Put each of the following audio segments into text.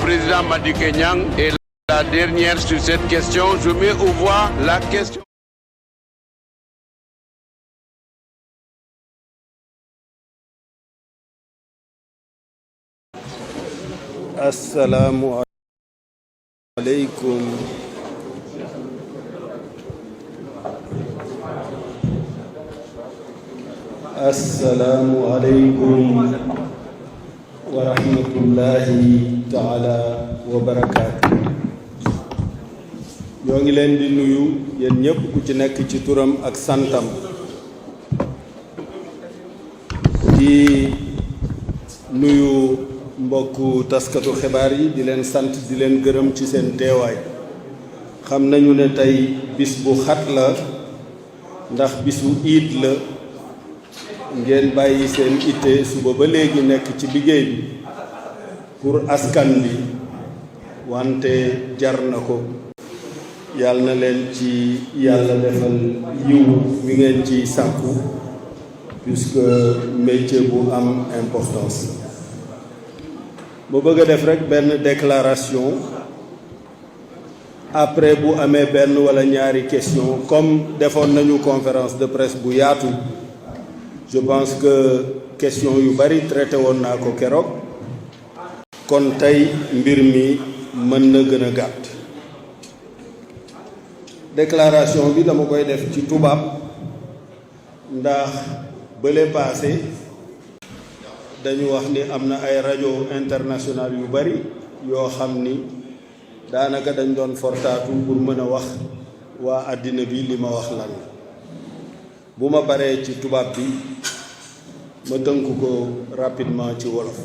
président Madické Niang est la dernière sur cette question. Je mets au voix la question. Assalamu alaikum. Assalamu alaikum wa rahmatullahi ta'ala wa barakatuh. ñoo ngi leen di nuyu yéen ñëpp ku ci nekk ci turam ak santam di nuyu mbokku taskatu xibaar yi di leen sant di leen gërëm ci seen teewaay. xam nañu ne tey bis bu xat la ndax bisu iid la ngeen bàyyi seen itte suba ba léegi nekk ci liggéey bi pour askan bi wante jar na ko. yàlla na leen ci yàlla defal yiw mi ngeen ci sàkku puisque métier bu am importance. ma bëgg a def rek benn déclaration après bu amee benn wala ñaari question comme defoon nañu conférence de presse bu yaatu. je pense que question yu bari traité woon naa ko keroog kon tey mbir mi mën na gën a gàtt. déclaration bi dama koy def ci tubaab ndax bële passé dañu wax ni am na ay rajo international yu bari yoo xam ni daanaka dañ doon fortaatu pour mën a wax waa àddina bi li ma wax lan bu ma paree ci tubaab bi ma tënk ko rapidement ci wolof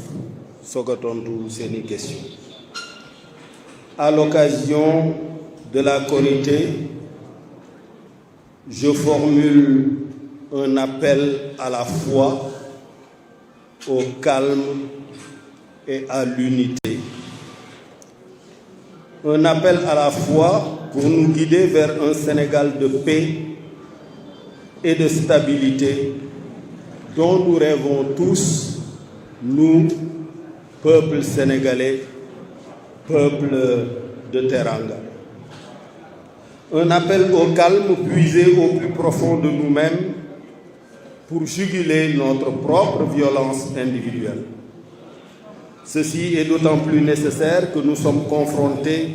soog a tontu seeni question. À l'occasion de la Korité, je formule un appel à la foi, au calme et à l'unité. Un appel à la foi pour nous guider vers un Sénégal de paix et de stabilité dont nous rêvons tous, nous, peuple sénégalais, peuple de Teranga. Un appel au calme puisé au plus profond de nous-mêmes pour juguler notre propre violence individuelle. Ceci est d'autant plus nécessaire que nous sommes confrontés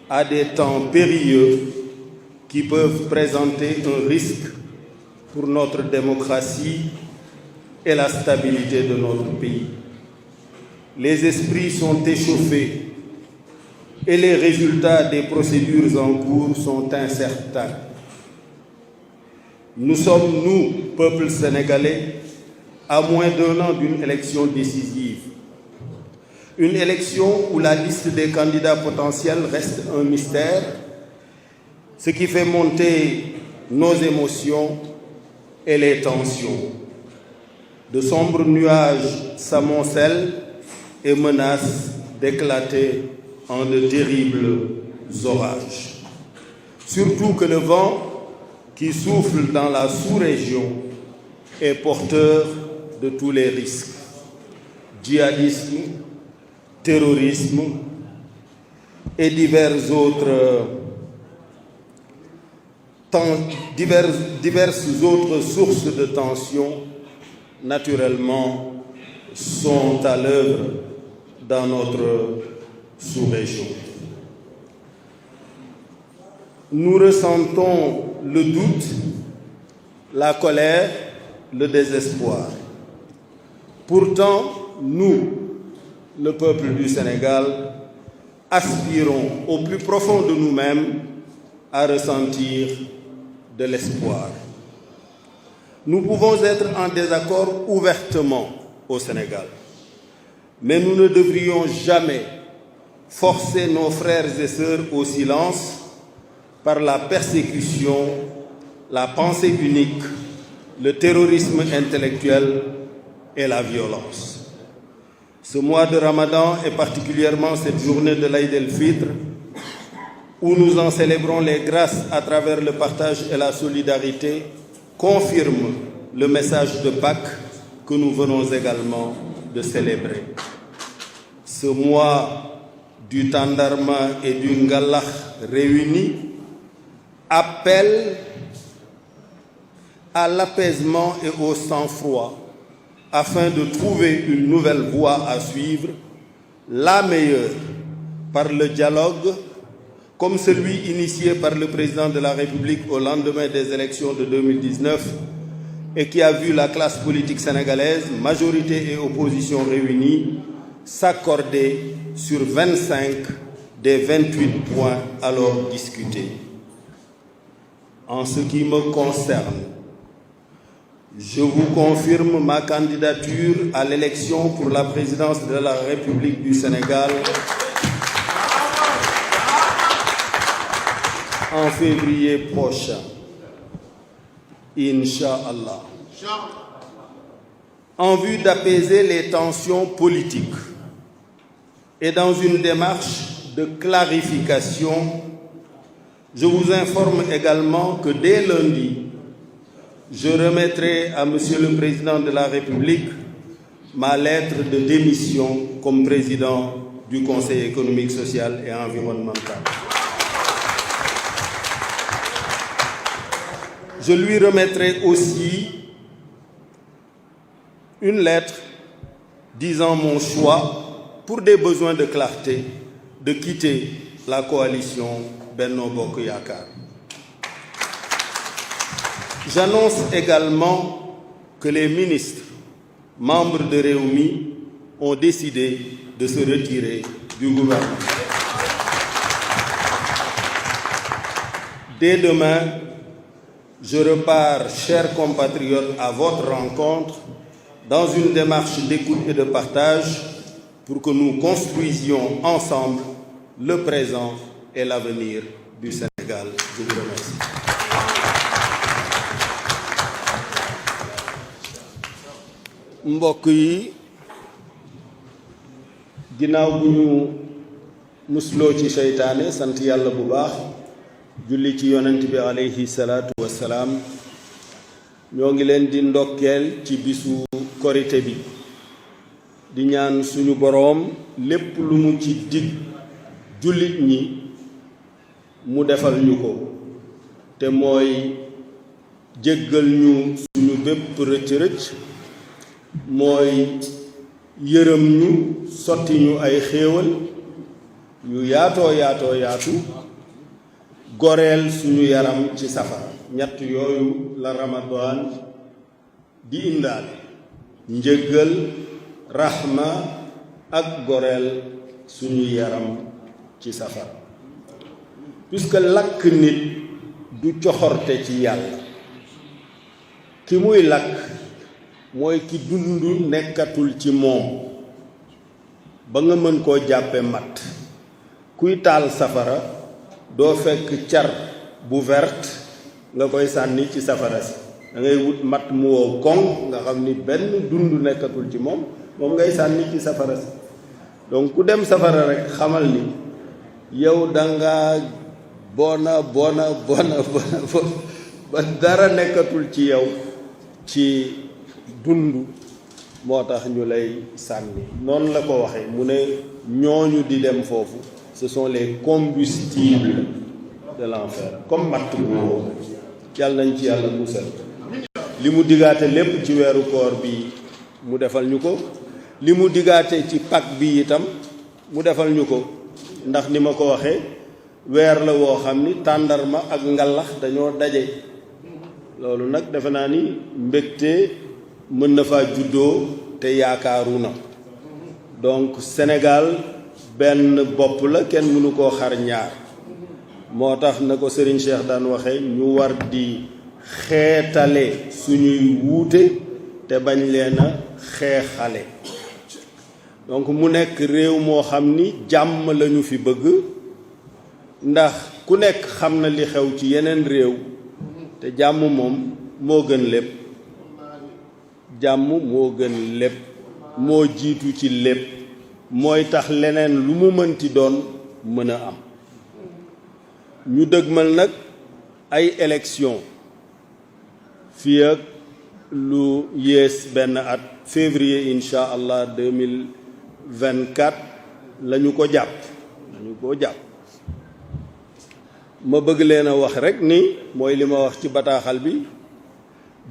à des temps périlleux qui peuvent présenter un risque pour notre démocratie et la stabilité de notre pays. Les esprits sont échauffés et les résultats des procédures en cours sont incertains. Nous sommes, nous, peuple sénégalais, à moins d'1 an d'une élection décisive. Une élection où la liste des candidats potentiels reste un mystère, ce qui fait monter nos émotions et les tensions. De sombres nuages s'amoncellent et menacent d'éclater en de terribles orages. Surtout que le vent qui souffle dans la sous-région est porteur de tous les risques. Djihadisme, terrorisme et diverses autres sources de tension, naturellement, sont à l'œuvre dans notre sous-région. Nous ressentons le doute, la colère, le désespoir. Pourtant, nous, le peuple du Sénégal, aspirons au plus profond de nous-mêmes à ressentir de l'espoir. Nous pouvons être en désaccord ouvertement au Sénégal, mais nous ne devrions jamais forcer nos frères et sœurs au silence par la persécution, la pensée unique, le terrorisme intellectuel et la violence. Ce mois de Ramadan et particulièrement cette journée de l'Aïd el-Fitr, où nous en célébrons les grâces à travers le partage et la solidarité, confirme le message de Pâques que nous venons également de célébrer. Ce mois du tandarma et du ngalax réunis appellent à l'apaisement et au sang-froid afin de trouver une nouvelle voie à suivre, la meilleure, par le dialogue, comme celui initié par le président de la République au lendemain des élections de 2019 et qui a vu la classe politique sénégalaise, majorité et opposition réunies, s'accorder sur 25 des 28 points alors discutés. En ce qui me concerne, je vous confirme ma candidature à l'élection pour la présidence de la République du Sénégal en février prochain. Inch'Allah. En vue d'apaiser les tensions politiques et dans une démarche de clarification, je vous informe également que dès lundi, je remettrai à Monsieur le Président de la République ma lettre de démission comme président du Conseil économique, social et environnemental. Je lui remettrai aussi une lettre disant mon choix, pour des besoins de clarté, de quitter la coalition Benno Bokk Yakaar. J'annonce également que les ministres, membres de Rewmi, ont décidé de se retirer du gouvernement. Dès demain, je repars, chers compatriotes, à votre rencontre dans une démarche d'écoute et de partage pour que nous construisions ensemble le présent et l'avenir du Sénégal. Je vous remercie. Mbokk yi, ginnaaw bu ñu musloo ci seytaane sant yàlla bu baax julli ci yonent bi alayhi salaatu wassalaam ñoo ngi leen di ndokkeel ci bisu korite bi di ñaan suñu boroom lépp lu mu ci dig jullit ñi mu defal ñu ko te mooy jéggal ñu suñu bépp rëcc-rëcc mooy yërëm ñu sotti ñu ay xéewal yu yaatoo yaatu goreel suñu yaram ci safara ñett yooyu la Ramadan di indaale njëggal rahma ak goreel suñu yaram ci safara puisque lakk nit du coxorte ci yàlla ki muy lakk mooy ki dund nekkatul ci moom ba nga mën koo jàppe mat kuy taal safara doo fekk car bu verte nga koy sànni ci safara si da ngay wut mat mu wow koŋ nga xam ni benn dund nekkatul ci moom ngay sànni ci safara si donc ku dem safara rek xamal ni yow danga bona ba dara nekkatul ci yow ci dund moo tax ñu lay sànni noonu la ko waxee mu ne ñooñu di dem foofu ce sont les combustibles de l'enfer comme matt bu wow yàlla nañ ci yàlla musal li mu digaate lépp ci weeru koor bi mu defal ñu ko li mu digaate ci Pâques bi itam mu defal ñu ko ndax ni ma ko waxee weer la woo xam ni tàndarma ak ngalax dañoo daje loolu nag defe naa ni mbégte mën na faa juddoo te yaakaaru na donc Sénégal benn bopp la kenn mënu koo xar ñaar moo tax na ko Serigne Cheikh daan waxe ñu war di xeetale suñuy wuute te bañ leen a xeexale donc mu nekk réew moo xam ni jàmm lañu fi bëgg ndax ku nekk xam na li xew ci yeneen réew te jàmm moom moo gën lépp jàmm moo gën lépp moo jiitu ci lépp mooy tax leneen lu mu mënti doon mën a am ñu dëgmal nag ay élection fii ak lu yées benn at février incha allah 2024 la ñu ko jàpp koo jàpp ma bëgg leen a wax rek ni mooy li ma wax ci bataaxal bi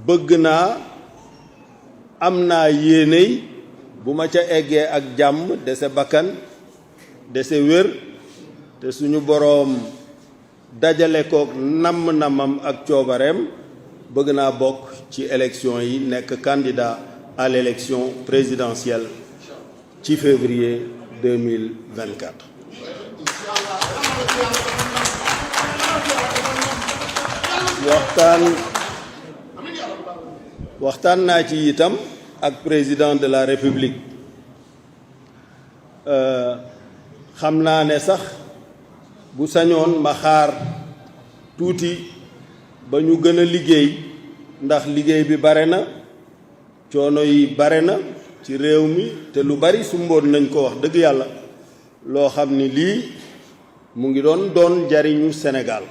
bëgg naa am naa yéeney bu ma ca eggee ak jàmm dese bakkan dese wér te suñu boroom dajale kook namm-namam ak coobareem bëgg naa bokk ci élection yi nekk candidat à l'élection présidentielle ci février 2024. waxtaan naa ci itam ak président de la république xam naa ne sax bu sañoon ma xaar tuuti ba ñu gën a liggéey ndax liggéey bi bare na coono yi bare na ci réew mi te lu bari sumboon nañ ko wax dëgg yàlla loo xam ni lii mu ngi doon jariñu Sénégal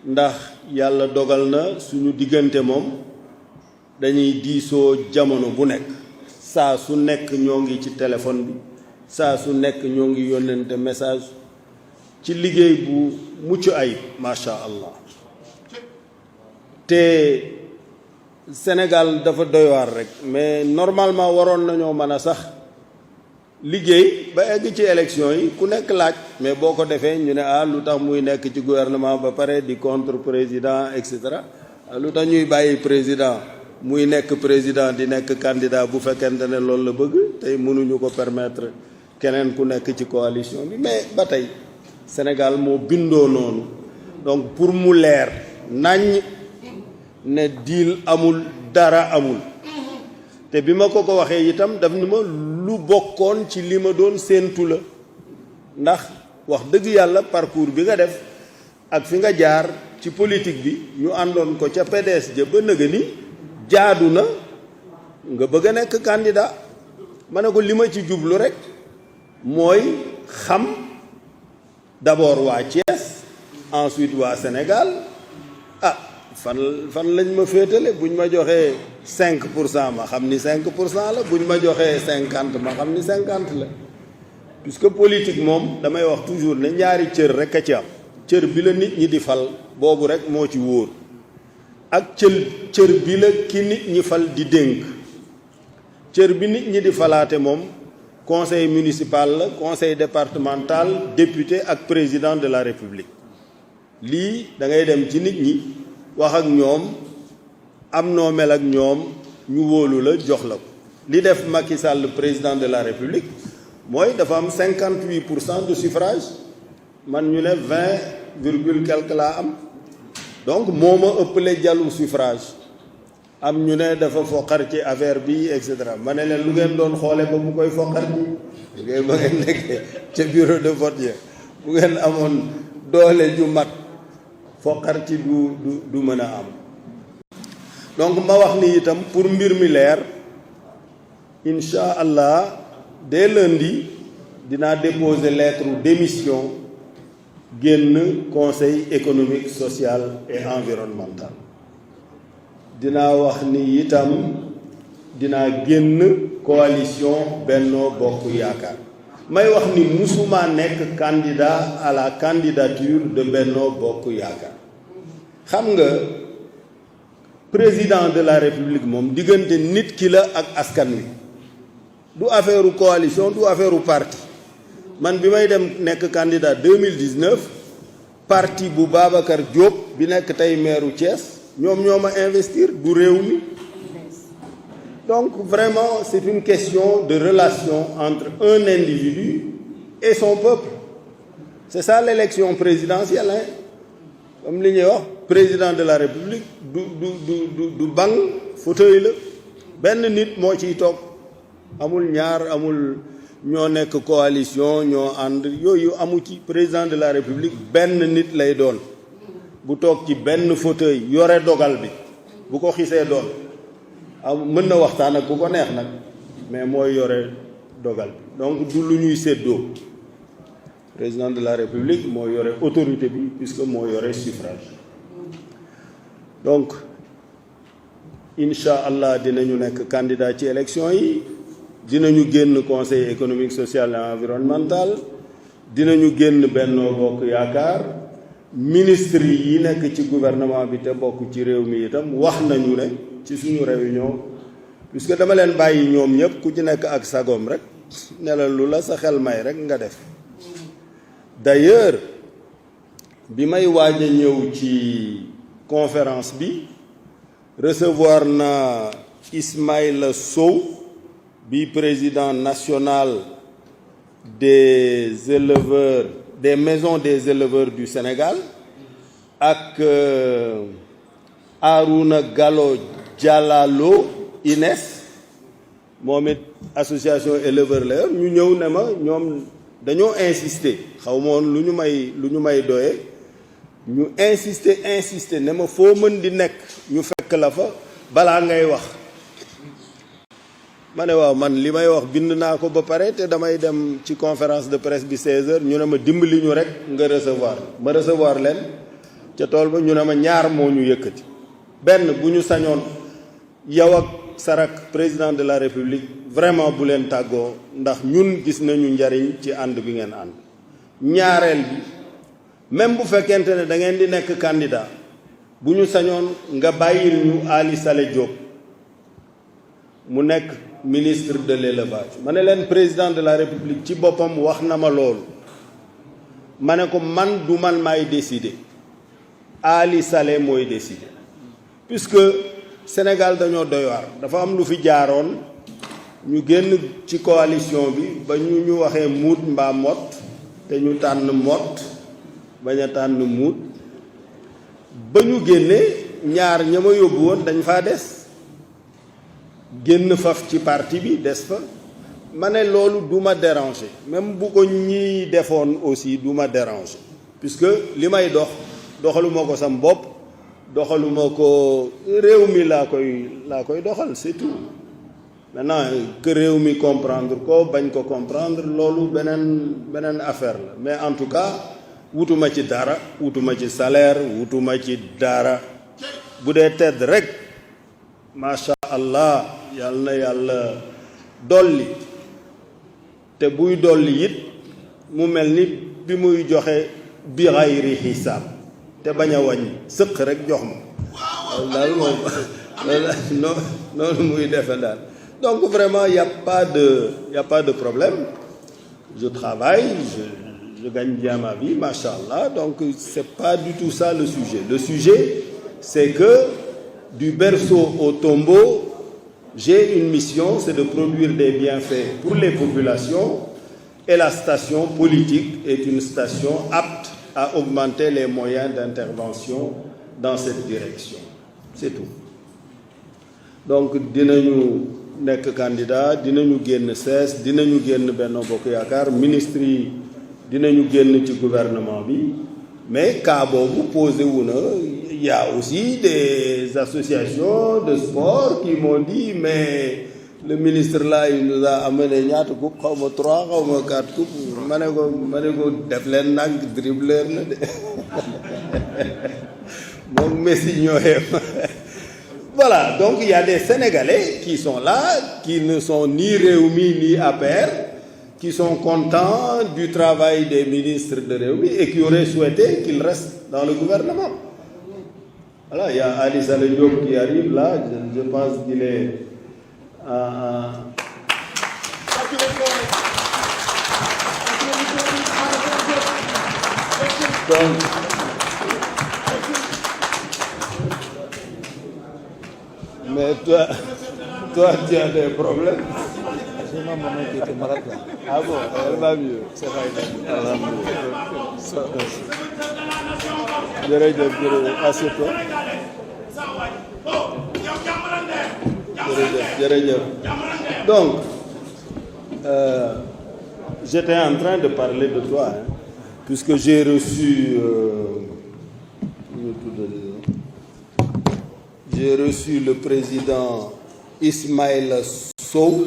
ndax yàlla dogal na suñu diggante moom dañuy diisoo jamono bu nekk saa su nekk ñoo ngi ci téléphone bi saa su nekk ñoo ngi yónnente message ci liggéey bu mucc ayib macha allah te Sénégal dafa doy waar rek mais normalement waroon nañoo mën a sax liggéey ba egg ci élection yi ku nekk laaj mais boo ko defee ñu ne lu tax muy nekk ci gouvernement ba pare di contre président et cetera lu tax ñuy bàyyi président muy nekk président di nekk candidat bu fekkente ne loolu la bëgg tey mënuñu ko permettre keneen ku nekk ci coalition bi mais ba tey Sénégal moo bindoo noonu donc pour mu leer nañ ne deal amul dara amul te bi ma ko waxee itam daf ni ma lu bokkoon ci li ma doon séentu la ndax wax dëgg yàlla parcours bi nga def ak fi nga jaar ci politique bi ñu àndoon ko ca PDS ja ba nëga ni jaadu na nga bëgg a nekk candidat ma ne ko li ma ci jublu rek mooy xam d'abord waa Thiès ensuite waa Sénégal fan lañ ma féetale buñ ma joxee 5% ma xam ni 5% la buñ ma joxee 50 ma xam ni 50 la puisque politique moom damay wax toujours ne ñaari cër rek a ci am cër bi la nit ñi di fal boobu rek moo ci wóor ak cër bi la ki nit ñi fal di dénk cër bi nit ñi di falaate moom conseil municipal la conseil départemental député ak président de la république lii da ngay dem ci nit ñi wax ak ñoom am noo mel ak ñoom ñu wóolu la jox la ko li def Macky Sall président de la république mooy dafa am 58% de suffrage man ñu ne 20 virgule quelque laa am donc moo ma ëppale jàllu suffrage am ñu ne dafa foqar ci affaire bi et cetera ma ne leen lu ngeen doon xoole ba mu koy foqar ci ngay ba ngeen nekkee ca bureau de vote ya bu ngeen amoon doole ju mat foqar ci du mën a am donc ma wax ni itam pour mbir mi leer incha allah dès lundi dinaa déposer lettre démission génn conseil économique social et environnemental dinaa wax ni itam dinaa génn coalition Benno Bokk Yaakaar may wax ni musuma nekk candidat à la candidature de Benno Bokk Yaakaar xam nga président de la république moom diggante nit ki la ak askan wi du affaire coalition du affaire parti man bi may dem nekk candidat 2019 parti bu Babacar Diop bi nekk tey maire Thiès ñoom ñoo ma investir du réew mi donc vraiment c'est une question de relation entre un individu et son peuple c'est ça l'élection présidentielle hein comme li ñuy wax président de la république du banc fauteuil la benn nit moo ciy toog amul ñaar amul ñoo nekk coalition ñoo ànd yooyu amu ci président de la république benn nit lay doon bu toog ci benn fauteuil yore dogal bi bu ko xisee doon mën na waxtaan ak ku ko neex nag mais mooy yore dogal bi donc du lu ñuy séddoo président de la république moo yore autorité bi puisque moo yore suffrage donc incha allah dinañu nekk candidat ci élection yi dinañu génn conseil économique social et environnemental dinañu génn Benno Bokk Yaakaar ministre yi nekk ci gouvernement bi te bokk ci réew mi itam wax nañu ne ci suñu réunion puisque dama leen bàyyi ñoom ñëpp ku ci nekk ak sagom rek ne la lu la sa xel may rek nga def d'ailleurs bi may waaj a ñëw ci conférence bi recevoir na Ismaïla Sow bi président national des éleveurs des maisons des éleveurs du Sénégal ak Arouna Gallo Dialalo Ines moom it association éleveur la ñu ñëw ne ma ñoom dañoo insister xaw ma woon lu ñu may doye ñu insister ne ma foo mën di nekk ñu fekk la fa balaa ngay wax ma ne waaw man li may wax bind naa ko ba pare te damay dem ci conférence de presse bi 16h ñu ne ma dimbali ñu rek nga recevoir leen ca tool ba ñu ne ma ñaar moo ñu yëkkati benn bu ñu sañoon yow ak sarak président de la république vraiment bu leen tàggoo ndax ñun gis nañu njariñ ci ànd bi ngeen ànd ñaareel bi même bu fekkente ne da ngeen di nekk candidat bu ñu sañoon nga bàyyil ñu Ali Saleh Diop mu nekk ministre de l'élevage ma ne leen président de la république ci boppam wax na ma loolu ma ne ko man du man maay décider Ali Saleh mooy décider puisque Sénégal dañoo doy waar dafa am lu fi jaaroon ñu génn ci coalition bi ba ñu waxee muut mbaa mott te ñu tànn mott bañ a tànn muut ba ñu génnee ñaar ña ma yóbbu woon dañ faa des génn faf ci parti bi des fa ma ne loolu du ma déranger même bu ko ñiy defoon aussi du ma déranger puisque li may doxaluma ko sam bopp doxaluma ko réew mi laa koy doxal c'est tout maintenant que réew mi comprendre ko bañ ko comprendre loolu beneen affaire la mais en tout cas wutuma ci dara wutuma ci salaire wutuma ci dara bu dee tedd rek macha allah yàlla na yàlla dolli te buy dolli it mu mel ni bi muy joxe bi xayri xisaab te bañ a wàññi sëq rek jox ma daal moom noonu muy defe daal donc vraiment y a pas de problème je travaille je gagne bien ma vie machallah donc c'est pas du tout ça le sujet c'est que du berceau au tombeau j'ai une mission, c'est de produire des bienfaits pour les populations et la station politique est une station apte à augmenter les moyens d'intervention dans cette direction. C'est tout. Donc dinañu nekk candidat dinañu génn CES dinañu génn Benno Bokk Yaakaar ministre yi dinañu génn ci gouvernement bi mais cas boobu posé wu na. Il y a aussi des associations de sport qui m'ont dit mais le ministre là il nous a amené ñaata coupe xaw ma 3 xaw ma 4 coupes ma ne ko def leen nag dribbleur la de moom Messi ñoo yem voilà donc il y a des Sénégalais qui sont là qui ne sont ni Rewmi ni APR qui sont contents du travail des ministres de Rewmi et qui auraient souhaité qu'ils restent dans le gouvernement. Voilà, il y a Ali Saleh Diop qui arrive là, je pense qu'il est donc mais toi tu as des problèmes. C'est ma maman qui était malade là. Ah bon, elle va mieux. C'est vrai. Jërëjëf assieds-toi. Jërëjëf. Donc j'étais en train de parler de toi puisque j'ai reçu le président Ismaïla Sow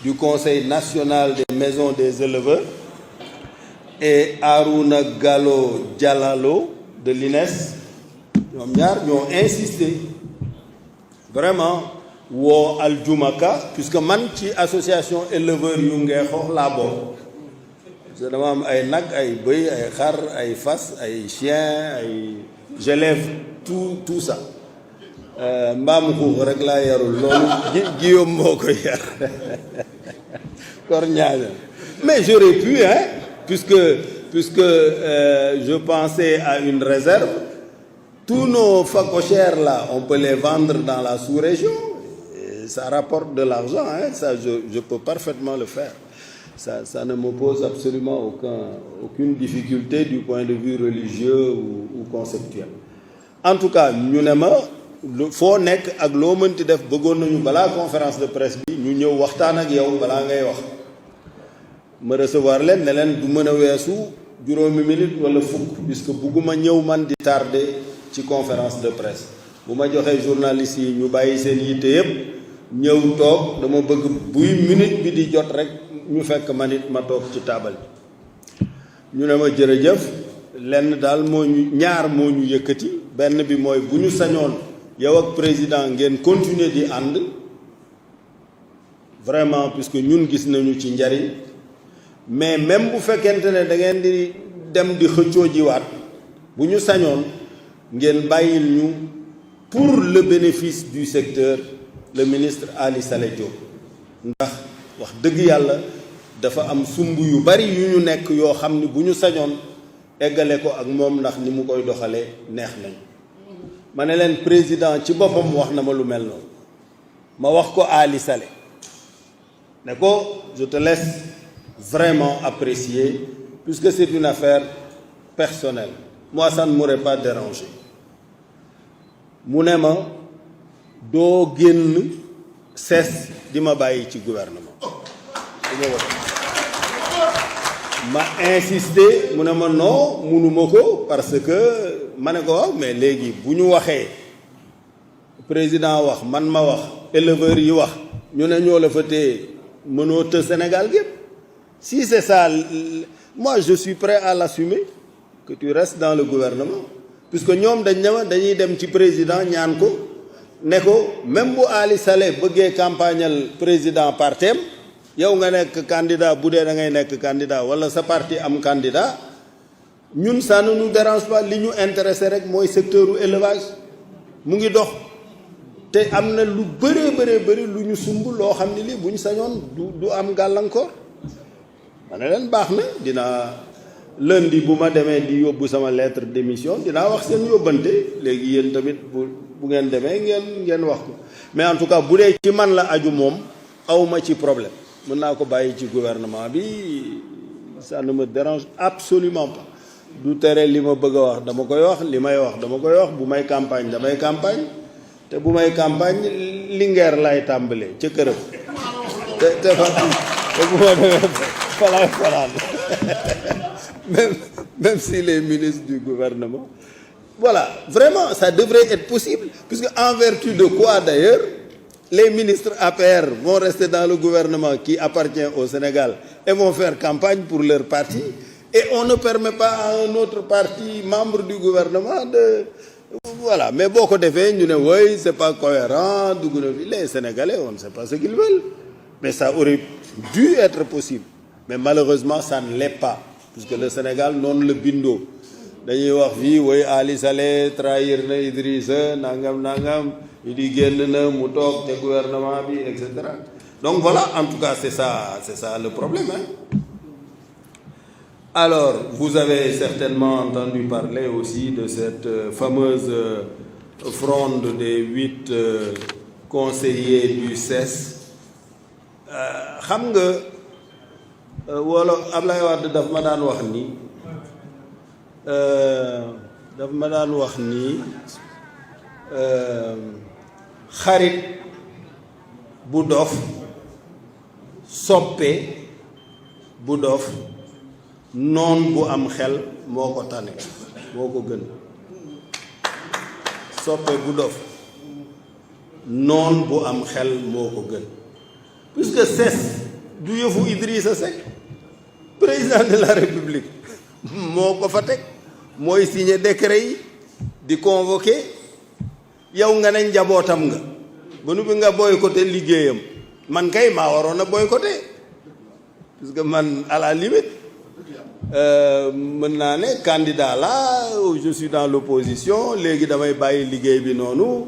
du Conseil national des maisons des éleveurs et Arouna Gallo Dialalo de l'INES ñoom ñaar ñoo insisté vraiment woo Aljumaka puisque man ci association éleveurs yu Ngexoox laa bokk parce que dama am ay nag ay bëy ay xar ay fas ay chien ay j'élève tout ça mbaam xuux rek laa yarul loolu Guillaume moo ko yar kor ñaaña mais j'aurais pu puisque je pensais à une réserve. Tous nos phacochères là, on peut les vendre dans la sous-région. Ça rapporte de l'argent, ça je peux parfaitement le faire. Ça ne me pose absolument aucune difficulté du point de vue religieux ou conceptuel. En tout cas, ñu ne ma foo nekk ak loo mënti def bëggoon nañu balaa conférence de presse bi ñu ñëw waxtaan ak yow balaa ngay wax. Ma recevoir leen ne leen du mën a weesu juróomi minute wala fukk puisque bugguma ñëw man di tardé ci conférence de presse bu ma joxee journalistes yi ñu bàyyi seen yitte yëpp ñëw toog dama bëgg buy minute bi di jot rek ñu fekk man it ma toog ci taabal bi ñu ne ma jërëjëf lenn daal ñaar moo ñu yëkkati benn bi mooy bu ñu sañoon yow ak président ngeen continuer di ànd vraiment puisque ñun gis nañu ci njariñ mais même bu fekkente ne da ngeen di dem di xëccoo jiwaat bu ñu sañoon ngeen bàyyil ñu pour le bénéfice du secteur le ministre Ali Saleh Diop ndax wax dëgg yàlla dafa am sumb yu bari yu ñu nekk yoo xam ni bu ñu sañoon eggale ko ak moom ndax ni mu koy doxalee neex nañ ma ne leen président ci boppam wax na ma lu mel noonu ma wax ko Ali Saleh ne ko je te laisse vraiment apprécier puisque c'est une affaire personnelle moi ça ne m'aurait pas dérangé mu ne ma doo génn cesse di ma bàyyi ci gouvernement ma insister mu ne ma non munuma ko parce que ma ne ko waaw mais léegi bu ñu waxee président wax man ma wax éleveurs yi wax ñu ne ñoo la fa téye mënoo të Sénégal gépp si c'est ça moi je suis prêt à l'assumer que tu restes dans le gouvernement puisque ñoom dañ ne ma dañuy dem ci président ñaan ko ne ko même bu Ali Saleh bëggee campagnal président partem yow nga nekk candidat bu dee da ngay nekk candidat wala sa parti am candidat ñun ça ne nous dérange pas li ñu intéressé rek mooy secteur élevage mu ngi dox te am na lu bëri lu ñu sumb loo xam ne lii bu ñu sañoon du am gàllankoor ma ne leen baax na dinaa lundi bu ma demee di yóbbu sama lettre d'émission dinaa wax seen yóbbante léegi yéen tamit bu ngeen demee ngeen wax ko mais en tout cas bu dee ci man la aju moom awma ci problème mën naa ko bàyyi ci gouvernement bi ça ne me dérange absolument pas du tere li ma bëgg a wax dama koy wax li may wax dama koy wax bu may campagne damay campagne te bu may campagne Linguère lay tàmbalee ca këram te bu ma demee falaay falaan même si les ministres du gouvernement voilà vraiment ça devrait être possible puisque en vertu de quoi d'ailleurs les ministres APR vont rester dans le gouvernement qui appartient au Sénégal et vont faire campagne pour leur parti et on ne permet pas à un autre parti membre du gouvernement de voilà mais boo ko defee ñu ne oui c'est pas cohérent dugg na fi les Sénégalais on ne sait pas ce qu'ils veulent mais ça aurait dû être possible mais malheureusement ça ne l'est pas puisque le Sénégal noonu la bindoo dañuy wax fii oui Ali Saleh trahir na Idrissa nangam di génn na mu toog te gouvernement bi et cetera donc voilà en tout cas c'est ça le problème alors vous avez certainement entendu parler aussi de cette fameuse fronde des 8 conseillers du CES xam nga wala Ablaye Wade daf ma daan wax ni xarit bu dof soppe bu dof noon bu am xel moo ko tane moo ko gën soppe bu dof noon bu am xel moo ko gën puisque CES du yëfu Idrissa Seck président de la République moo ko fa teg mooy signé décret yi di convoqué yow nga ne njabootam nga ba nu bi nga boycotté liggéeyam man kay maa waroon a boycotté parce que man à la limite mën naa ne candidat là je suis dans l'opposition léegi damay bàyyi liggéey bi noonu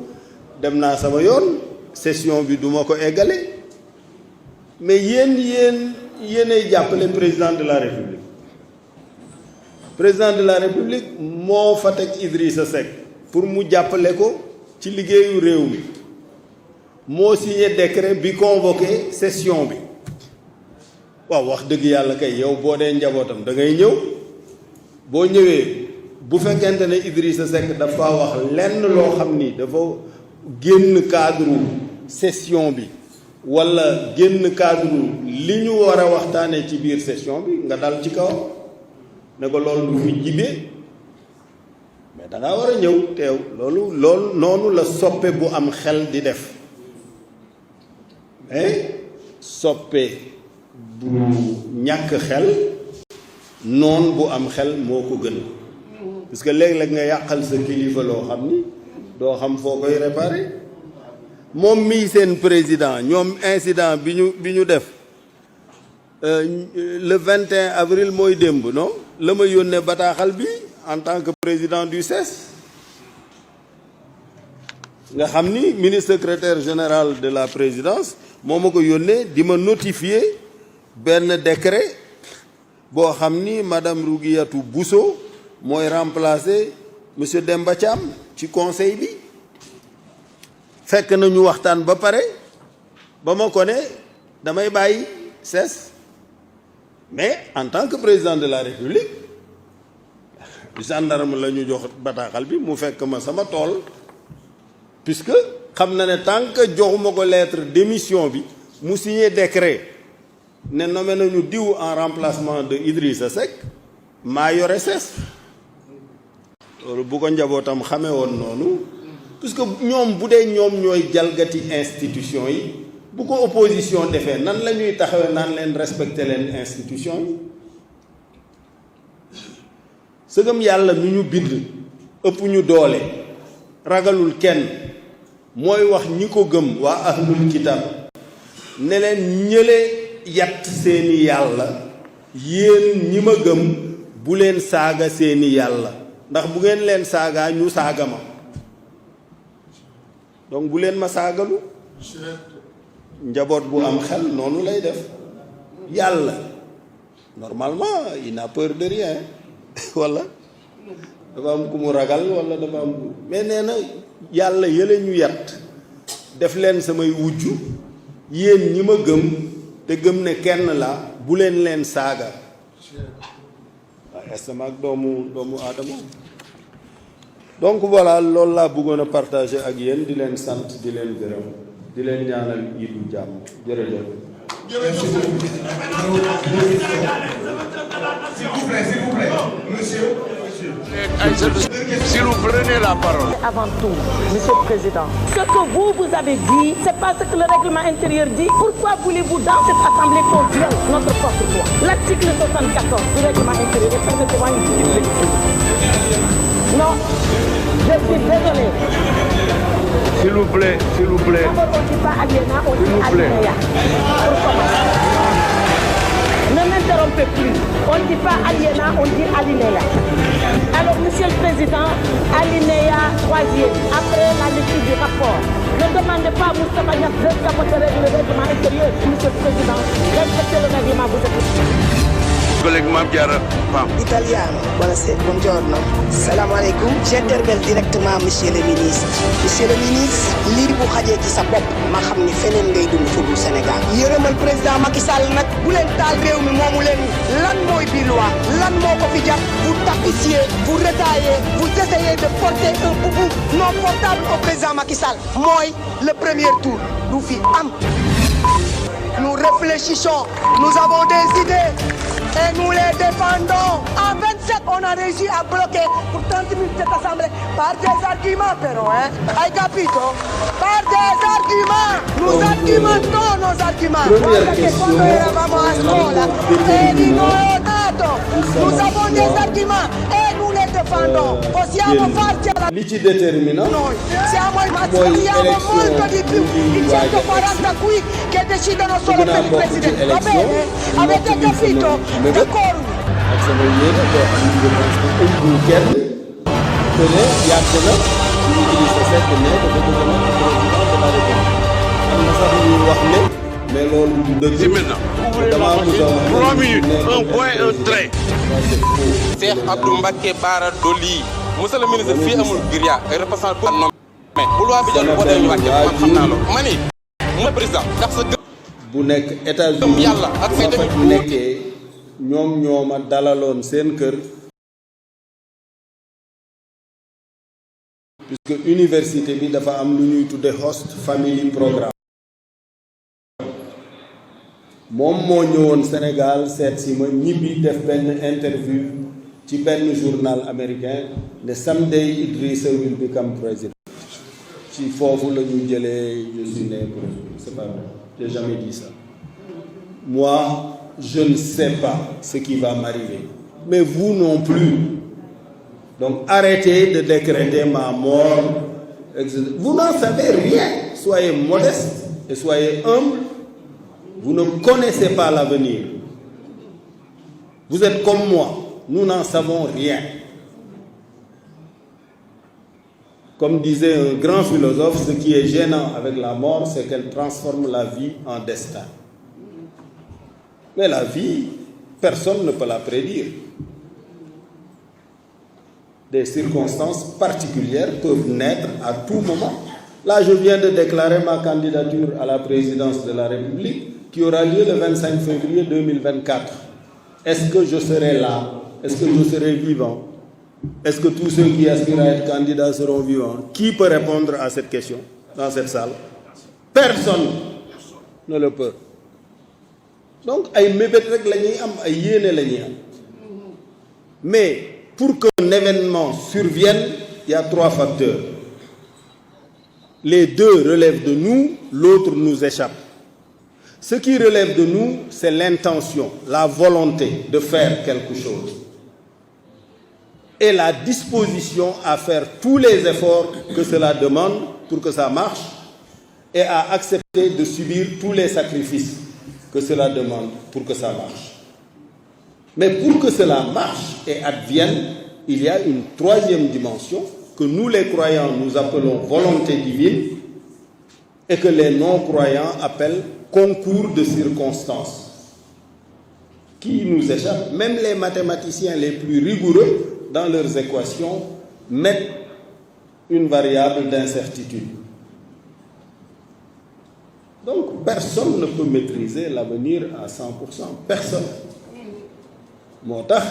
dem naa sama yoon session bi duma ko eggale mais yéenay jàppale président de la république moo fa teg Idrissa Seck pour mu jàppale ko ci liggéeyu réew mi moo signé décret bi convoqué session bi waaw wax dëgg yàlla kay yow boo dee njabootam da ngay ñëw boo ñëwee bu fekkente ne Idrissa Seck dafa wax lenn loo xam ni dafa génn cadre session bi walla génn cadre li ñu war a waxtaanee ci biir session bi nga dal ci kaw ne ko loolu du fi jibee mais da ngaa war a ñëw teew loolu noonu la soppe bu am xel di def mais soppe bu ñàkk xel noon bu am xel moo ko gën parce que léeg-léeg nga yàqal sa kilifa loo xam ni doo xam foo koy réparer moom mii seen président ñoom incident bi ñu def le 21 avril mooy démb non la ma yónnee bataaxal bi en tant que président du CES nga xam ni ministre secrétaire général de la présidence moo ma ko yónnee di ma notifier benn décret boo xam ni madame Rougiatou Bousso mooy remplacer monsieur Demba Thiam ci conseil bi fekk na ñu waxtaan ba pare ba ma ko ne damay bàyyi CES mais en tant que président de la république gendarme la ñu jox bataaxal bi mu fekk ma sama tool puisque xam na ne tant que joxuma ko lettre démission bi mu signé décret ne nommé nañu diw en remplacement de Idrissa Seck maa yore CES loolu bu ko njabootam xamee woon noonu puisque ñoom bu dee ñoom ñooy jalgati institution yi bu ko opposition defee nan la ñuy taxawee naan leen respecté leen institution yi sëgëm yàlla mi ñu bind ëpp ñu doole ragalul kenn mooy wax ñi ko gëm waa ahlul kitab ne leen ñële yatt seeni yàlla yéen ñi ma gëm bu leen saaga seeni yàlla ndax bu ngeen leen saagaa ñu saaga ma donc bu leen ma saagalu njaboot bu am xel noonu lay def yàlla normalement il n'a peur de rien wala dafa am ku mu ragal wala dafa am mais nee na yàlla yële ñu yat def leen samay wujju yéen ñi ma gëm te gëm ne kenn la bu leen saaga waaye estama ak doomu aadama donc voilà loolu laa bëggoon a partager ak yéen di leen sant di leen gërëm di leen ñaanal yidu jàmm jërëjëf. S'il vous plaît, monsieur. Si vous prenez la parole. Avant tout, Monsieur le Président, ce que vous avez dit, c'est pas ce que le règlement intérieur dit. Pourquoi voulez-vous dans cette assemblée qu'on viole notre propre loi? L'article 74 du règlement intérieur, permettez-moi une petite lecture. Non, je suis désolé. S'il vous plaît, s'il vous plaît. D'abord, on ne dit pas aliénat, on dit alinéa. Pour commencer. Ne m'interrompez plus. On ne dit pas alinéa, on dit alinéa. Alors, Monsieur le Président, alinéa 3e, après la lecture du rapport, ne demandez pas à Moustapha Niasse de saboter le règlement intérieur, Monsieur le Président. Respectez le règlement, vous êtes... Collègue Mamdiara Pam. Italiano, buongiorno. Salam alaikum. J'interpelle directement monsieur le ministre. Monsieur le ministre, lii bu xajee ci sa bopp ma xam ni feneen ngay dund fu dul Sénégal. Yërëmal président Macky Sall nag bu leen taal réew mi moomu leen lan mooy bi loi lan moo ko fi jàpp vous tapissez, vous retaillez, vous essayez de porter un boubou non portable au président Macky Sall. Mooy le premier tour du fi am. Nous réfléchissons, nous avons des idées et nous les défendons. En 27, on a réussi à bloquer pour 30 minutes cette assemblée par des arguments, però, hein? Hai capito? Par des arguments. Nous argumentons nos arguments. Guarda che quando eravamo a scuola eri neonato. Nous avons des arguments et nous les défendons. Possiamo farci alla... li ci déterminant Noi siamo molto di più i 140 qui che decidono solo per il Presidente. Va bene? Avete capito? D'accordo? sama yéene boo xam ne je pense que ëmbul kenn que ne yàgg na ñu Idrissa Seck ne dafa bëgg a nekk président de la République am na sax ñuy wax ne mais loolu du dëgg. C'est maintenant. damaa bëgg a wax 3 minutes, un point, un trait. Cheikh Abdou Mbacké Bara Dolly monsieur le ministre fii amul Biria ay représentant pour nommé bu loi bi jël voté ñu wàcce man xam naa loolu ma ni mooy président ndax sa bu nekk États-Unis yàlla ak ay tamit bu nekkee ñoom ñooma dalaloon seen kër puisque université bi dafa am lu ñuy tudde host family programme moom moo ñëwoon Sénégal seet si ma ñibbi def benn interview ci benn journal américain ne someday Idrissa will become president ci foofu la ñu jëlee je suis né pour c'est pas vrai j'ai jamais dit ça moi je ne sais pas ce qui va m'arriver mais vous non plus donc arrêtez de décréter ma mort etc. Vous n'en savez rien, soyez modeste et soyez humble. Vous ne connaissez pas l'avenir. Vous êtes comme moi, nous n'en savons rien. Comme disait un grand philosophe, ce qui est gênant avec la mort, c'est qu'elle transforme la vie en destin. Mais la vie, personne ne peut la prédire. Des circonstances particulières peuvent naître à tout moment. Là, je viens de déclarer ma candidature à la présidence de la République qui aura lieu le 25 février 2024. Est-ce que je serai là? Est-ce que je serai vivant? Est-ce que tous ceux qui aspirent à être candidats seront vivants? Qui peut répondre à cette question dans cette salle? Personne ne le peut. Donc, ay mébét rek la ñuy am, ay yéene la ñuy am. Mais pour qu'un événement survienne, il y a 3 facteurs. Les 2 relèvent de nous, l'autre nous échappe. Ce qui relève de nous, c'est l'intention, la volonté de faire quelque chose. Et la disposition à faire tous les efforts que cela demande pour que ça marche et à accepter de subir tous les sacrifices que cela demande pour que ça marche. Mais pour que cela marche et advienne, il y a une 3e dimension que nous les croyants nous appelons volonté divine et que les non-croyants appellent concours de circonstances qui nous échappent. Même les mathématiciens les plus rigoureux dans leurs équations mettent une variable d'incertitude. Donc personne ne peut maîtriser l'avenir à 100%. Personne. moo tax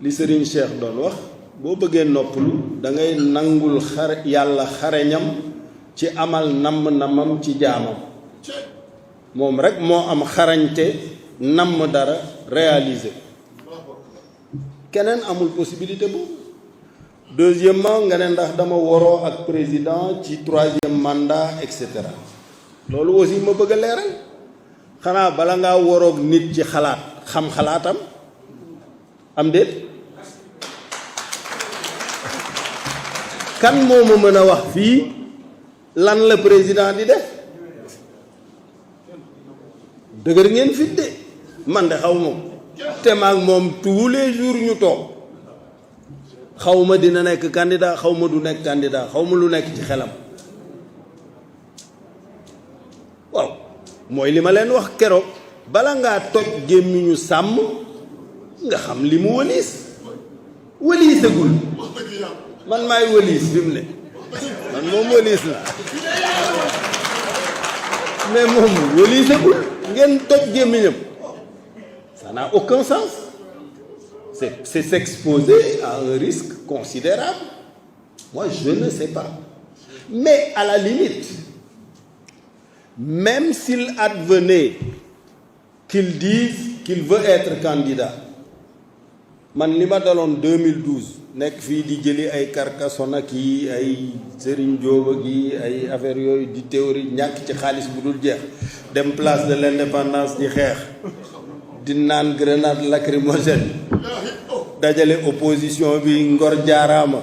li Serigne Cheikh doon wax boo bëggee noppalu da ngay nangul yàlla xareñam ci amal namm-namam ci jaamam moom rek moo am xarañte namm dara réaliser keneen amul possibilité boobu. Deuxièmement nga ne ndax dama waroo ak président ci 3e mandat et cetera loolu aussi ma bëgg a leeral xanaa bala ngaa waroog nit ci xalaat xam xalaatam am déet kan moo ma mën a wax fii lan la président di def dëgër ngeen fit de man de xaw ma te maag moom tous les jours ñu toog xaw ma dina nekk candidat xaw ma du nekk candidat xaw ma lu nekk ci xelam waaw mooy li ma leen wax keroog bala ngaa toj gémmiñu sàmm nga xam li mu wëliisagul man maay wëliis fi mu ne man moom wëliis la mais moom wëliisagul ngeen toj gémmiñam ça n'a aucun sens c'est s'exposer à un risque considérable. Moi je ne sais pas, mais à la limite même s'il advenait qu'il dise qu'il veut être candidat, man li ma daloon 2012 nekk fii di jëli ay Carcassonne ak yi ay Serigne Diop ak yi ay affaire yooyu di théorie ñàkk ci xaalis bu dul jeex dem place de l'indépendance di xeex di naan grenade lacrymogène dajale opposition bi ngor jaaraama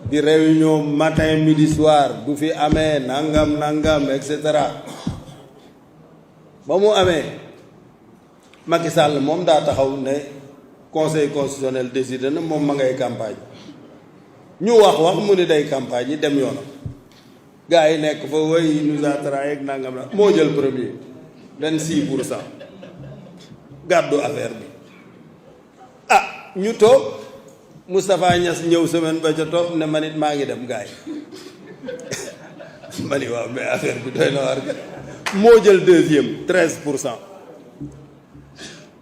di réunion matin midi soir du fi amee nangam et cetera ba mu amee Macky Sall moom daa taxaw ne conseil constitutionnel décidé na moom ma ngay campagne ñu wax mu ni day campagne yi dem yoonam gars yi nekk fa way nous a trahi ak nangam la moo jël premier 26% gàddu affaire bi ñu toog Moustapha Niass ñëw semaine ba ca topp ne man it maa ngi dem gars yi ma ni waaw mais affaire bi doy na waar moo jël deuxième 13%.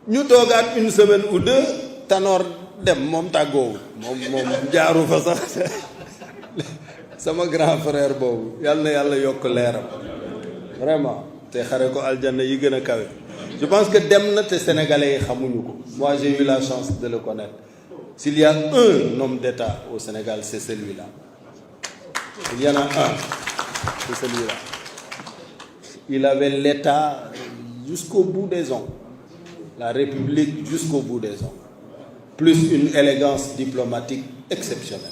ñu toogaat une semaine ou deux Tanor dem moom tàggoowul moom jaaru fa sax sama grand frère boobu yàlla na yàlla yokk leeram vraiment te xare ko aljanna yi gën a kawe. Je pense que dem na te sénégalais yi xamuñu ko. Moi j'ai eu la chance de le connaître. S'il y a un homme d'État au Sénégal, c'est celui-là. Il y en a un, c'est celui-là. Il avait l'État jusqu'au bout des ongles, la République jusqu'au bout des ongles, plus une élégance diplomatique exceptionnelle.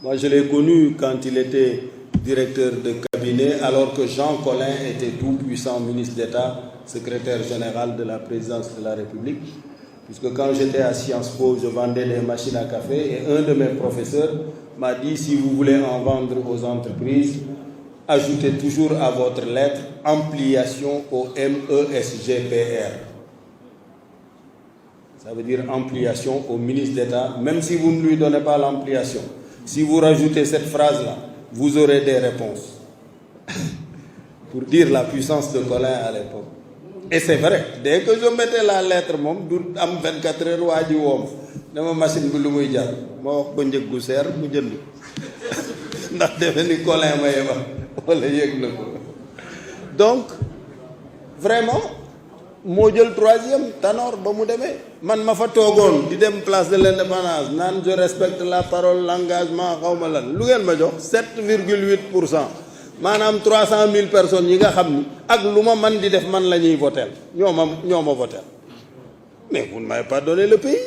Moi je l'ai connu quand il était directeur de cabinet, alors que Jean Collin était tout puissant ministre d'État, secrétaire général de la présidence de la République, puisque quand j'étais à Sciences Po, je vendais des machines à café et un de mes professeurs m'a dit, si vous voulez en vendre aux entreprises, ajoutez toujours à votre lettre ampliation au MESGPR. Ça veut dire ampliation au ministre d'État, même si vous ne lui donnez pas l'ampliation. Si vous rajoutez cette phrase-là, vous aurez des réponses. Pour dire la puissance de Collin à l'époque. Et c'est vrai, dès que je mettais la lettre moom du am 24 heures waa ji woom dama machine bi lu muy jar ma wax ko njëg gu seer mu jënd ndax defe ni Collin ma yeba wala yëg na ko. Donc vraiment moo jël troisième Tanor ba mu demee man ma fa toogoon di dem place de l'Indépendance naan je respecte la parole l'engagement xaw ma lan lu ngeen ma jox 7,8%. maanaam 300 000 personnes yi nga xam ni ak lu ma man di def man la ñuy voter ñoo ma voter mais vous ne m'avez pas donné le pays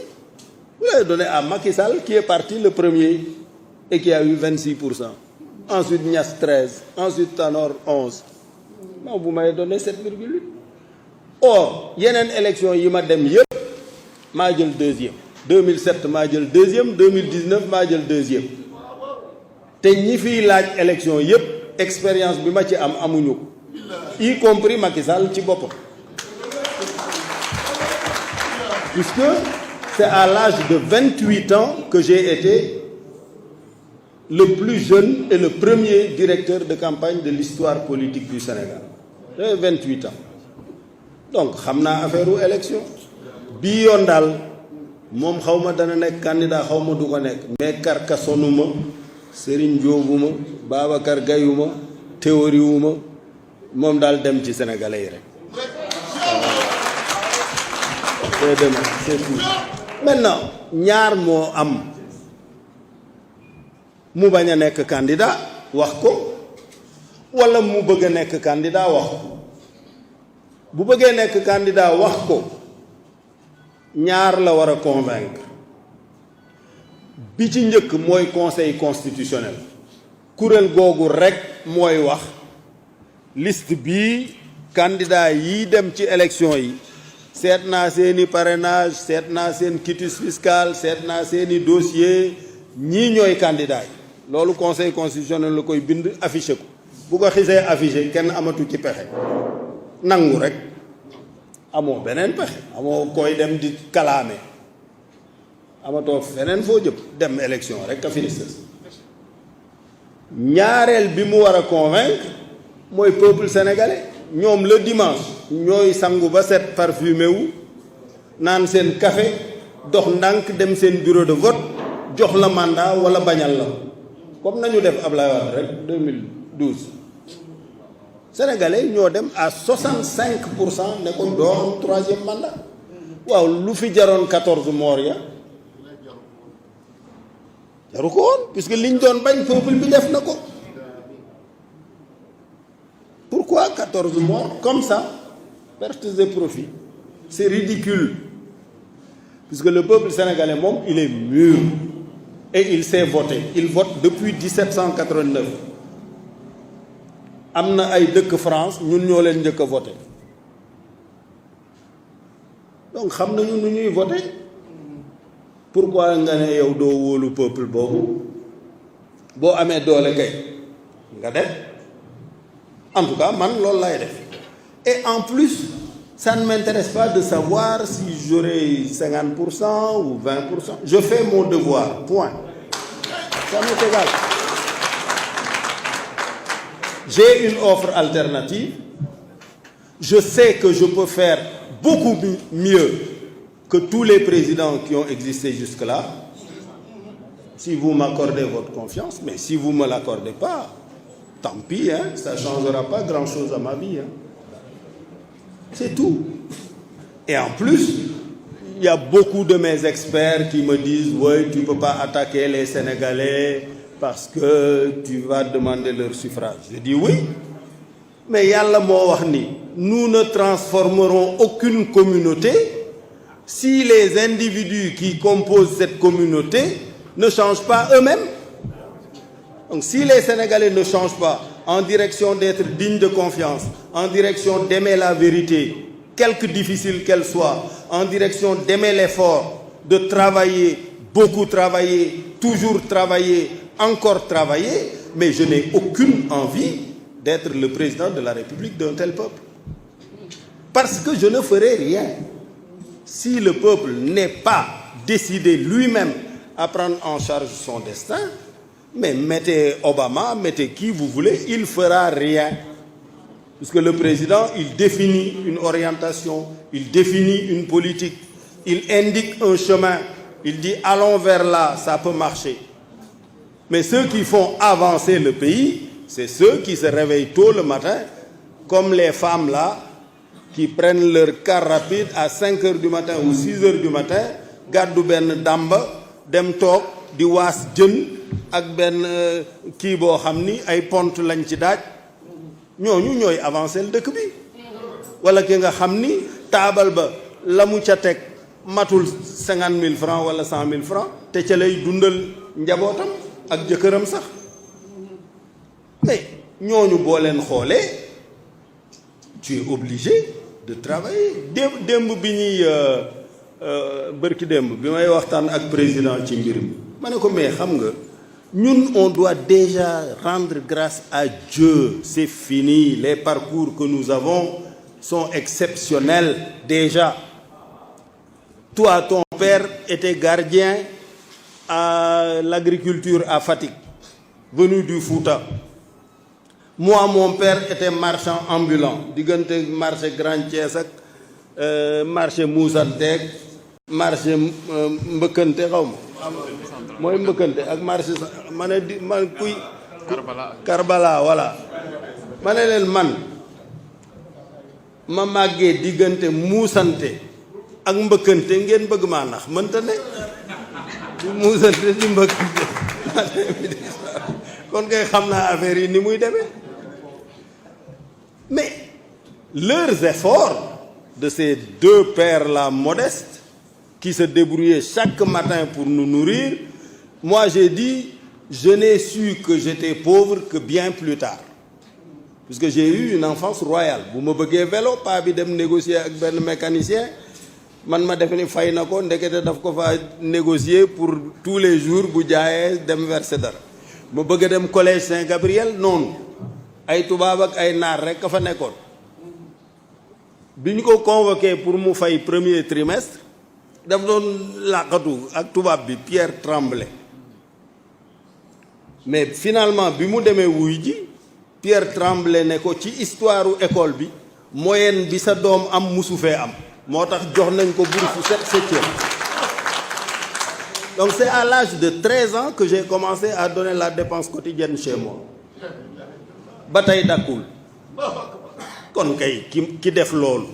vous l'avez donné à Macky Sall qui est parti le premier et qui a eu 26%. Ensuite Niass 13, ensuite Tanor 11. Non, vous m'avez donné 7,8. Or yeneen élection yi ma dem yëpp maa jël deuxième 2007 maa jël deuxième 2019 maa jël deuxième te ñi fiy laaj élection yëpp expérience bi ma ci am amuñu ko y compris Macky Sall ci boppam puisque c'est à l'âge de 28 ans que j'ai été le plus jeune et le premier directeur de campagne de l'histoire politique du Sénégal. J'ai 28 ans donc xam naa affaire u élection bii yoon daal moom xaw ma dana nekk candidat xaw ma du ko nekk mais karkasonuma Serigne Diobuma Babacar Gayuma théorie wuma moom daal dem ci sénégalais yi rek c'est demain c'est tout. Maintenant ñaar moo am mu bañ a nekk candidat wax ko wala mu bëgg a nekk candidat wax ko bu bëggee nekk candidat wax ko ñaar la war a convaincre bi ci njëkk mooy conseil constitutionnel kuréel googu rek mooy wax liste bii candidat yi dem ci élection yi seet naa seeni parrainage seet naa seen quitus fiscal seet naa seeni dossier ñii ñooy candidat yi loolu conseil constitutionnel la koy bind affiché ko bu ko xisee affiché kenn amatu ci pexe nangu rek amoo beneen pexe amoo koy dem di kalaame amatoo feneen foo jëm dem élection rek a finistes ñaareel bi mu war a convaincre mooy peuple sénégalais ñoom le dimanche ñooy sangu ba set parfumé wu naan seen café dox ndànk dem seen bureau de vote jox la mandat wala bañal la comme nañu def Ablaye Wade rek 2012 sénégalais ñoo dem à 65% ne ko doo am troisième mandat waaw lu fi jaroon 14 morts ya jaru ko woon puisque liñ doon bañ peuple bi def na ko. Pourquoi 14 morts comme ça, pertes et profits? C'est ridicule. Puisque le peuple sénégalais, moom, il est mûr et il sait voter. Il vote depuis 1789. am na ay dëkk France ñun ñoo leen njëkk a voté donc xam nañu nu ñuy voté pourquoi nga ne yow doo wóolu peuple boobu boo amee doole kay nga def en tout cas man loolu lay def et en plus ça ne m'intéresse pas de savoir si j'aurai 50% ou 20%. Je fais mon devoir, point. Ça m'est égal. J'ai une offre alternative. Je sais que je peux faire beaucoup mieux que tous les présidents qui ont existé jusque-là. Si vous m'accordez votre confiance, mais si vous ne me l'accordez pas, tant pis, hein, ça ne changera pas grand-chose à ma vie. Hein. C'est tout. Et en plus, il y a beaucoup de mes experts qui me disent « Oui, tu ne peux pas attaquer les Sénégalais parce que tu vas demander leur suffrage. » Je dis oui, mais Yàlla moo wax ni nous ne transformerons aucune communauté si les individus qui composent cette communauté ne changent pas eux-mêmes. Donc si les Sénégalais ne changent pas en direction d'être dignes de confiance, en direction d'aimer la vérité, quelque difficile qu'elle soit, en direction d'aimer l'effort, de travailler, beaucoup travailler, toujours travailler, encore travailler, mais je n'ai aucune envie d'être le président de la République d'un tel peuple. Parce que je ne ferai rien. Si le peuple n'est pas décidé lui-même à prendre en charge son destin, mais mettez Obama, mettez qui vous voulez, il ne fera rien. Parce que le président, il définit une orientation, il définit une politique, il indique un chemin, il dit allons vers là, ça peut marcher. Mais ceux qui font avancer le pays, c'est ceux qui se réveillent tôt le matin, comme les femmes là, qui prennent leur car rapide à 5 heures du matin ou 6 heures du matin, gàddu benn dàmba dem toog di waas jën ak benn kii boo xam ni ay pont lañ ci daaj ñooñu ñooy avancer le dëkk bi wala ki nga xam ni taabal ba la mu ca teg matul 50 000 francs wala 100 000 francs te ca lay dundal njabootam ak jëkkëram sax mais ñooñu boo leen xoolee tu es obligé de travailler démb bi ñuy bërki démb bi may waxtaan ak président ci mbir mi ma ne ko mais xam nga ñun on doit déjà rendre grâce à Dieu. C'est fini. Les parcours que nous avons sont exceptionnels déjà. Toi, ton père était gardien à l'agriculture à Fatick, venu du Fouta. Moi, mon père était marchand ambulant. Diggante marché Grand Thiès ak marché Moussantek, marché Mbëkkante xaw ma. mooy mbëkkante ak marché ma ne di man kuy Karbala voilà ma ne leen man ma màggee diggante muusante ak mbëkkante ngeen bëgg maa nax mënta ne di muusante di mbëkkante kon kay xam naa affaire yi ni muy demee mais leurs efforts de ces deux pères là modestes qui se débrouillaient chaque matin pour nous nourrir. Moi, j'ai dit, je n'ai su que j'étais pauvre que bien plus tard. Parce que j'ai eu une enfance royale. Vous me bëggee vélo, pas bi dem négocier avec ben mécanicien. Man ma def ni fay na ko ndekete daf ko fa négocier pour tous les jours bu jaayee dem verser dara. Ma bëgg dem collège Saint-Gabriel noonu. Ay tubaab ak ay naar rek ka fa nekkoon. Bi ñu ko convoqué pour mu fay premier trimestre, daf doon làqatu ak tubaab bi Pierre Tremblay. Mais finalement bi mu demee wuy ji Pierre Tremblay ne ko ci histoire école bi moyenne bi sa doom am musu fee am moo tax jox nañ ko bourse 7e. Donc c'est à l'âge de 13 ans que j'ai commencé à donner la dépense quotidienne chez moi ba tey dakkul kon kay ki def loolu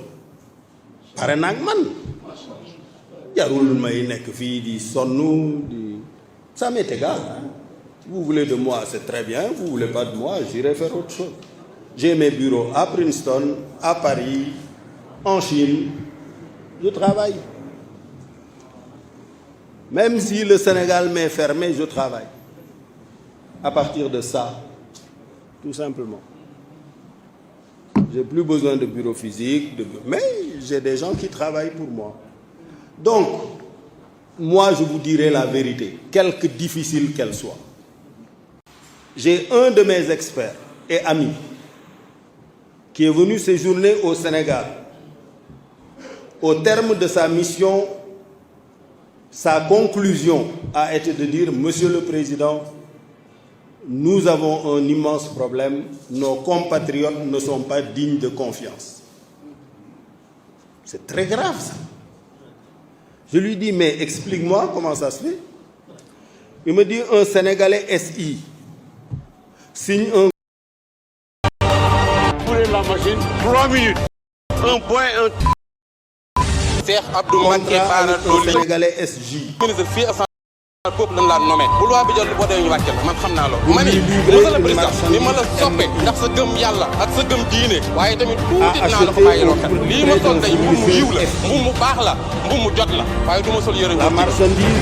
pare naag man jarul may nekk fii di sonn di ça m'est égal hein? Vous voulez de moi, c'est très bien. Vous voulez pas de moi, j'irai faire autre chose. J'ai mes bureaux à Princeton, à Paris, en Chine. Je travaille. Même si le Sénégal m'est fermé, je travaille. À partir de ça, tout simplement. J'ai plus besoin de bureau physique, mais j'ai des gens qui travaillent pour moi. Donc, moi je vous dirai la vérité, quelque difficile qu'elle soit. J'ai un de mes experts et amis qui est venu séjourner au Sénégal. Au terme de sa mission, sa conclusion a été de dire: Monsieur le Président, nous avons un immense problème, nos compatriotes ne sont pas dignes de confiance. C'est très grave ça. Je lui dis: mais explique-moi comment ça se fait. Il me dit: un Sénégalais SI signe un... Prenez la machine, 3 minutes. Un point, un... Cheikh Abdou Mbacké Bara Dolly Sénégalais SJ. ministre fii assemblée peuple lañ la nommé bu loi bi jot boo dee ñu wàcce la man xam naa loolu ma ni monsieur le président ni ma la soppe ndax sa gëm yàlla ak sa gëm diine waaye tamit tuuti naa la ko bàyyi loo xel lii ma sol tey mbuum mu yiw la mbuum mu baax la mbuum mu jot la waaye du ma sol yëre la marchandise